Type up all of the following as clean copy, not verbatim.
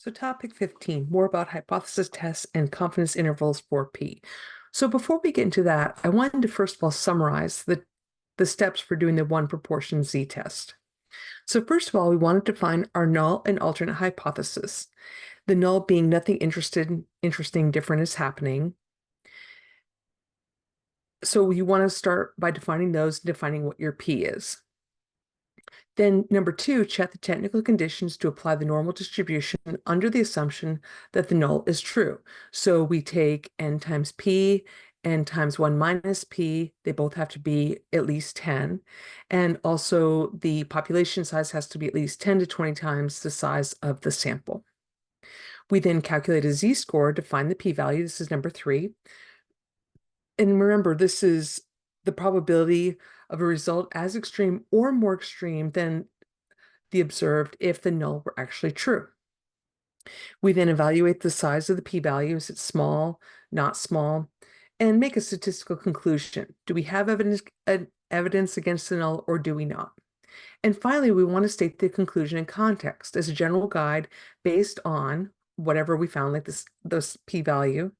So topic 15, more about hypothesis tests and confidence intervals for P. So before we get into that, I wanted to first of all summarize the steps for doing the one proportion z-test. So first of all, we wanted to find our null and alternate hypothesis. The null being nothing interesting, different is happening. So you want to start by defining those and defining what your P is. Then number two, check the technical conditions to apply the normal distribution under the assumption that the null is true. So we take n times p, n times 1 minus p, they both have to be at least 10. And also the population size has to be at least 10 to 20 times the size of the sample. We then calculate a z-score to find the p-value. This is number three. And remember, this is the probability of a result as extreme or more extreme than the observed if the null were actually true. We then evaluate the size of the p-value. Is it small, not small, and make a statistical conclusion. Do we have evidence against the null or do we not? And finally, we want to state the conclusion in context as a general guide based on whatever we found, like this p-value,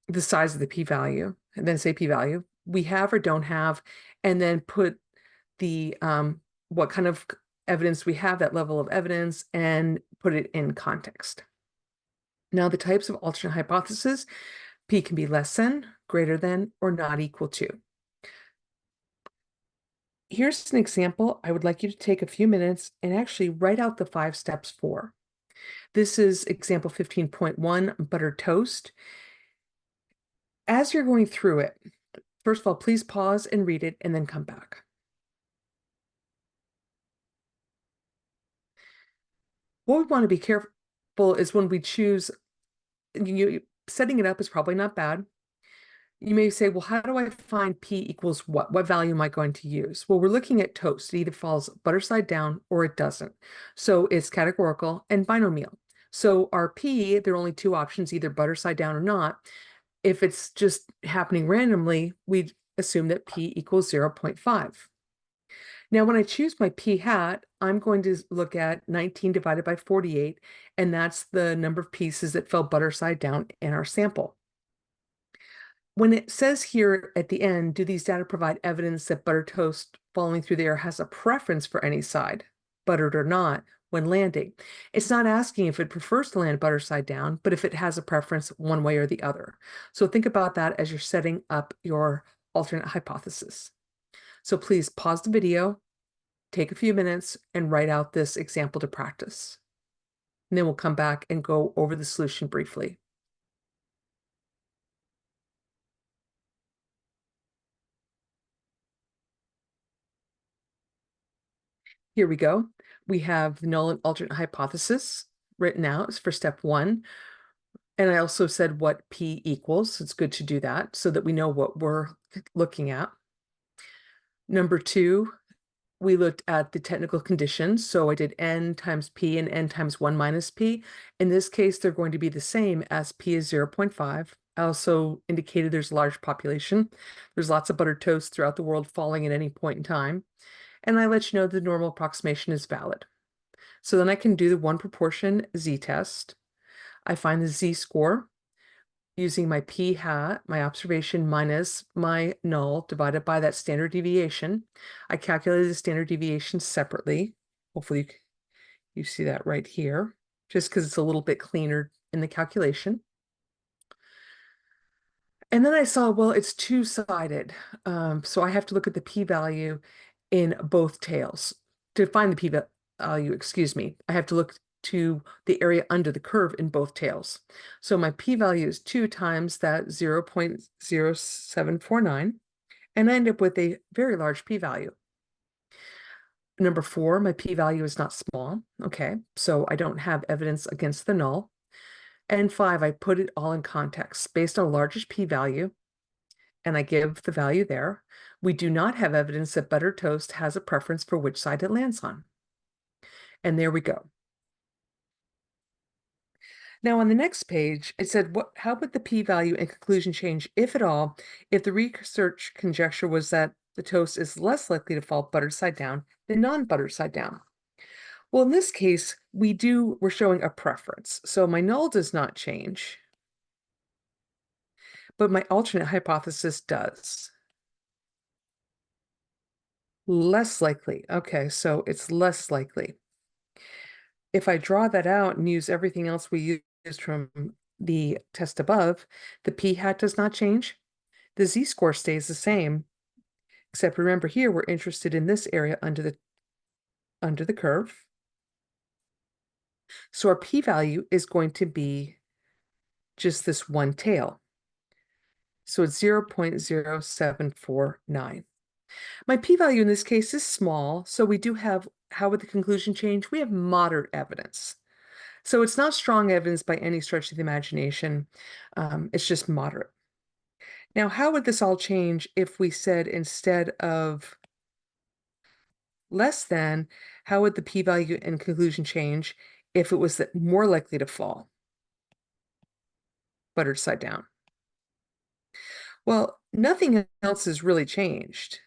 the size of the p-value, and then say p-value we have or don't have, and then put the what kind of evidence we have, that level of evidence, and put it in context. Now, the types of alternate hypothesis, P can be less than, greater than, or not equal to. Here's an example I would like you to take a few minutes and actually write out the 5 steps for. This is example 15.1, buttered toast. As you're going through it, first of all, please pause and read it and then come back. What we want to be careful is when we choose, setting it up is probably not bad. You may say, well, how do I find P equals what? What value am I going to use? Well, we're looking at toast. It either falls butter side down or it doesn't. So it's categorical and binomial. So our P, there are only two options, either butter side down or not. If it's just happening randomly, we assume that P equals 0.5. Now, when I choose my P hat, I'm going to look at 19 divided by 48, and that's the number of pieces that fell butter side down in our sample. When it says here at the end, do these data provide evidence that butter toast falling through the air has a preference for any side, buttered or not, when landing? It's not asking if it prefers to land butter side down, but if it has a preference one way or the other. So think about that as you're setting up your alternate hypothesis. So please pause the video, take a few minutes, and write out this example to practice. And then we'll come back and go over the solution briefly. Here we go. We have the null and alternate hypothesis written out for step 1. And I also said what P equals. It's good to do that so that we know what we're looking at. Number 2, we looked at the technical conditions. So I did n times p and n times 1 minus p. In this case, they're going to be the same as p is 0.5. I also indicated there's a large population. There's lots of buttered toast throughout the world falling at any point in time. And I let you know the normal approximation is valid. So then I can do the one proportion z-test. I find the z-score using my p hat, my observation minus my null divided by that standard deviation. I calculated the standard deviation separately. Hopefully you see that right here, just because it's a little bit cleaner in the calculation. And then I saw, well, it's two-sided. So I have to look at the p-value in both tails. To find the p-value, excuse me, I have to look to the area under the curve in both tails. So my p-value is 2 times that 0.0749, and I end up with a very large p-value. Number 4, my p-value is not small. Okay, so I don't have evidence against the null. And 5, I put it all in context based on largest p-value, and I give the value there. We do not have evidence that buttered toast has a preference for which side it lands on. And there we go. Now on the next page, it said, how would the p-value and conclusion change, if at all, if the research conjecture was that the toast is less likely to fall buttered side down than non-buttered side down? Well, in this case, we're showing a preference. So my null does not change, but my alternate hypothesis does. Less likely. Okay, so it's less likely. If I draw that out and use everything else we used from the test above, the p-hat does not change. The z-score stays the same, except remember here we're interested in this area under the curve. So our p-value is going to be just this one tail. So it's 0.0749. My p-value in this case is small, so we do have, how would the conclusion change? We have moderate evidence. So it's not strong evidence by any stretch of the imagination. It's just moderate. Now, how would this all change if we said instead of less than, how would the p-value and conclusion change if it was more likely to fall? Buttered side down. Well, nothing else has really changed.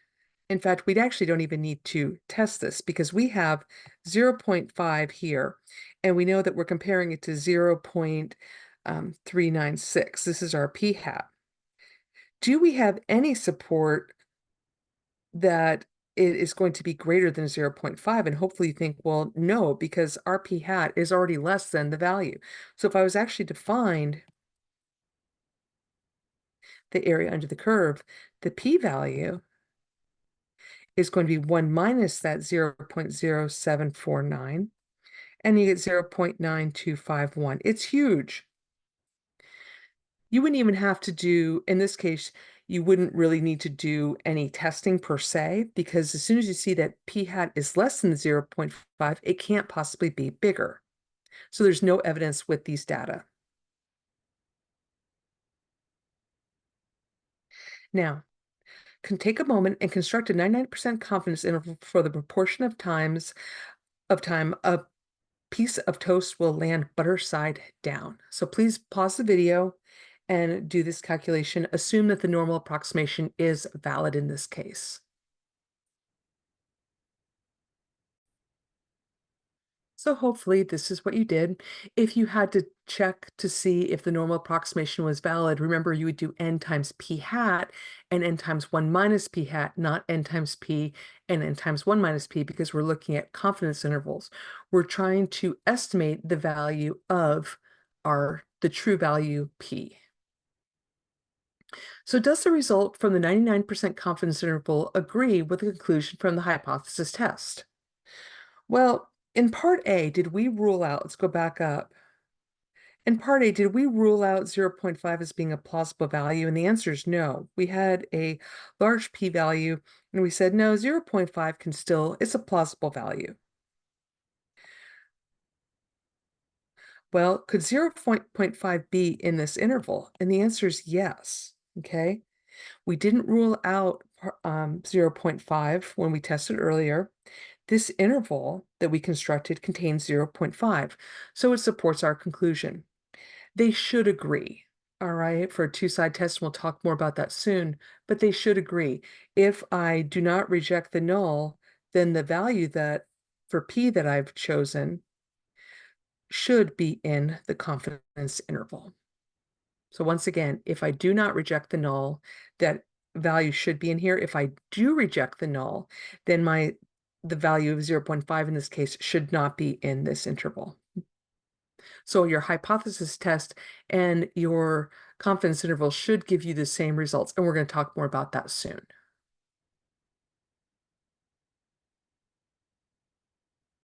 In fact, we actually don't even need to test this because we have 0.5 here, and we know that we're comparing it to 0.396. This is our p-hat. Do we have any support that it is going to be greater than 0.5? And hopefully you think, well, no, because our p-hat is already less than the value. So if I was actually to find the area under the curve, the p-value is going to be 1 minus that 0.0749, and you get 0.9251. It's huge. You wouldn't even have to do, in this case, you wouldn't really need to do any testing per se, because as soon as you see that p-hat is less than 0.5, it can't possibly be bigger. So there's no evidence with these data. Now, can take a moment and construct a 99% confidence interval for the proportion of time a piece of toast will land butter side down. So please pause the video and do this calculation. Assume that the normal approximation is valid in this case. So hopefully this is what you did. If you had to check to see if the normal approximation was valid, remember you would do n times p-hat and n times 1 minus p-hat, not n times p and n times 1 minus p, because we're looking at confidence intervals. We're trying to estimate the value of the true value p. So does the result from the 99% confidence interval agree with the conclusion from the hypothesis test? Well, in part A, did we rule out, let's go back up. In part A, did we rule out 0.5 as being a plausible value? And the answer is no. We had a large p-value, and we said, no, 0.5 it's a plausible value. Well, could 0.5 be in this interval? And the answer is yes, okay? We didn't rule out 0.5 when we tested earlier. This interval that we constructed contains 0.5, so it supports our conclusion. They should agree, all right? For a two-side test, we'll talk more about that soon, but they should agree. If I do not reject the null, then the value for p that I've chosen should be in the confidence interval. So once again, if I do not reject the null, that value should be in here. If I do reject the null, then the value of 0.5 in this case should not be in this interval. So your hypothesis test and your confidence interval should give you the same results, and we're going to talk more about that soon.